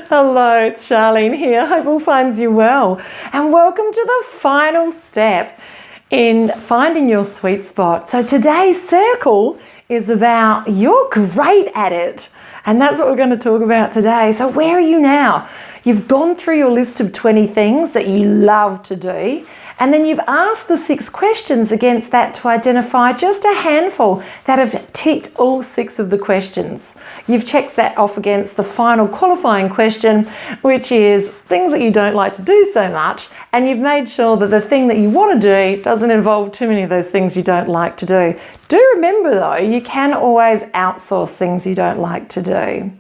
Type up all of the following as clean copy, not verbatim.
Hello, it's Charlene here. Hope all finds you well. And welcome to the final step in finding your sweet spot. So today's circle is about you're great at it. And that's what we're going to talk about today. So where are you now? You've gone through your list of 20 things that you love to do. And then you've asked the 6 questions against that to identify just a handful that have ticked all 6 of the questions. You've checked that off against the final qualifying question, which is things that you don't like to do so much. And you've made sure that the thing that you want to do doesn't involve too many of those things you don't like to do. Do remember though, you can always outsource things you don't like to do.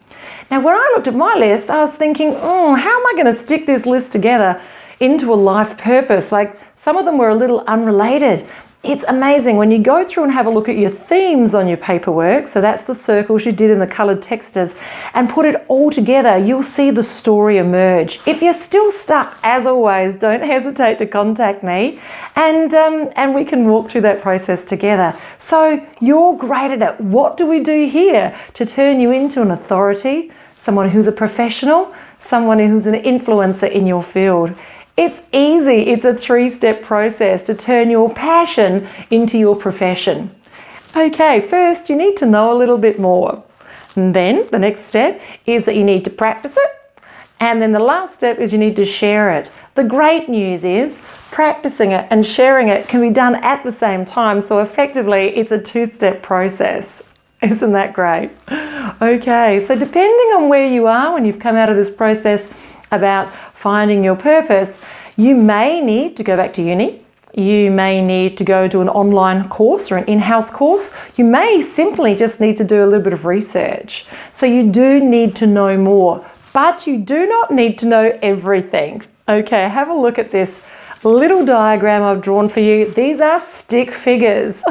Now, when I looked at my list, I was thinking, how am I going to stick this list together into a life purpose? Like some of them were a little unrelated. It's amazing when you go through and have a look at your themes on your paperwork. So that's the circles you did in the colored textures, and put it all together, you'll see the story emerge. If you're still stuck, as always, don't hesitate to contact me and we can walk through that process together. So you're great at it. What do we do here to turn you into an authority, someone who's a professional, someone who's an influencer in your field? It's easy. It's a 3-step process to turn your passion into your profession. Okay, first you need to know a little bit more. And then the next step is that you need to practice it. And then the last step is you need to share it. The great news is practicing it and sharing it can be done at the same time. So effectively, it's a 2-step process. Isn't that great? Okay, so depending on where you are when you've come out of this process about finding your purpose, you may need to go back to uni. You may need to go to an online course or an in-house course. You may simply just need to do a little bit of research. So you do need to know more, but you do not need to know everything. Okay, have a look at this little diagram I've drawn for you. These are stick figures.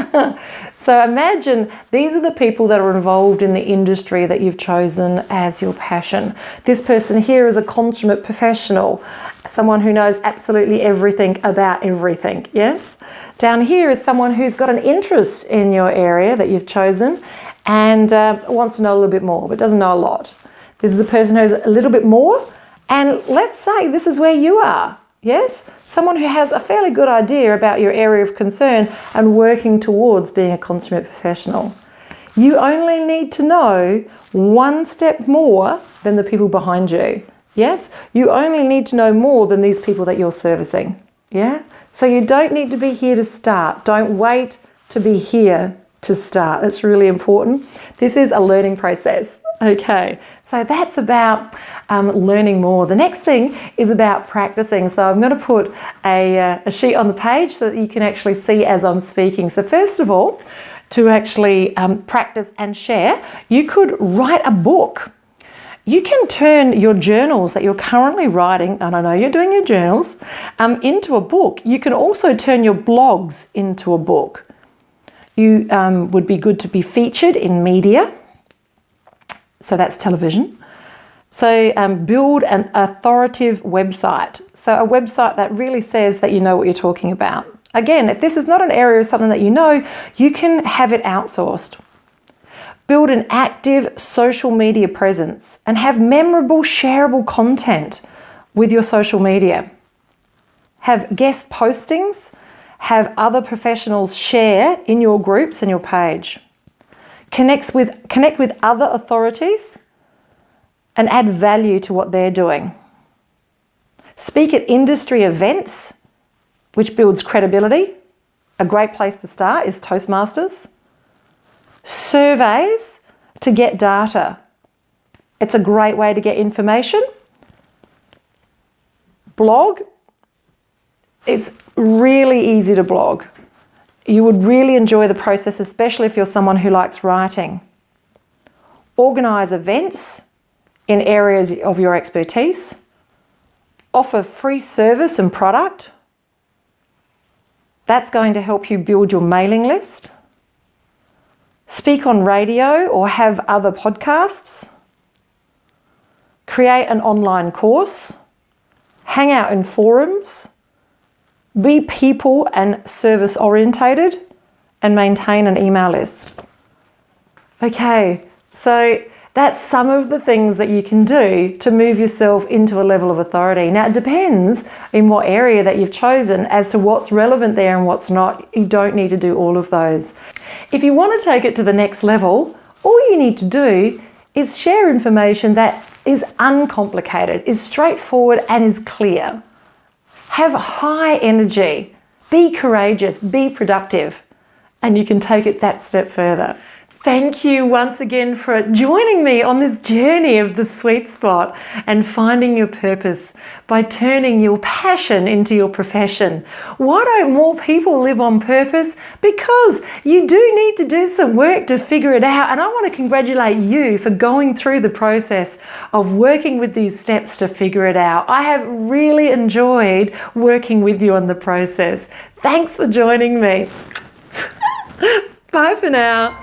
So imagine these are the people that are involved in the industry that you've chosen as your passion. This person here is a consummate professional, someone who knows absolutely everything about everything, yes? Down here is someone who's got an interest in your area that you've chosen and wants to know a little bit more, but doesn't know a lot. This is a person who's a little bit more, and let's say this is where you are, yes? Someone who has a fairly good idea about your area of concern and working towards being a consummate professional. You only need to know 1 step more than the people behind you. Yes? You only need to know more than these people that you're servicing. Yeah? So you don't need to be here to start. Don't wait to be here to start. That's really important. This is a learning process. Okay, so that's about learning more. The next thing is about practicing. So I'm going to put a sheet on the page so that you can actually see as I'm speaking. So first of all, to actually practice and share, you could write a book. You can turn your journals that you're currently writing, and I know you're doing your journals, into a book. You can also turn your blogs into a book. You would be good to be featured in media. So that's television. So build an authoritative website. So a website that really says that you know what you're talking about. Again, if this is not an area of something that you know, you can have it outsourced. Build an active social media presence and have memorable, shareable content with your social media. Have guest postings, have other professionals share in your groups and your page. Connect with other authorities and add value to what they're doing. Speak at industry events, which builds credibility. A great place to start is Toastmasters. Surveys to get data. It's a great way to get information. Blog. It's really easy to blog. You would really enjoy the process, especially if you're someone who likes writing. Organise events in areas of your expertise. Offer free service and product. That's going to help you build your mailing list. Speak on radio or have other podcasts. Create an online course. Hang out in forums. Be people and service orientated and maintain an email list. Okay, so That's some of the things that you can do to move yourself into a level of authority. Now, it depends in what area that you've chosen as to what's relevant there and what's not. You don't need to do all of those. If you want to take it to the next level, all you need to do is share information that is uncomplicated, is straightforward and is clear. Have high energy, be courageous, be productive, and you can take it that step further. Thank you once again for joining me on this journey of the sweet spot and finding your purpose by turning your passion into your profession. Why don't more people live on purpose? Because you do need to do some work to figure it out. And I want to congratulate you for going through the process of working with these steps to figure it out. I have really enjoyed working with you on the process. Thanks for joining me. Bye for now.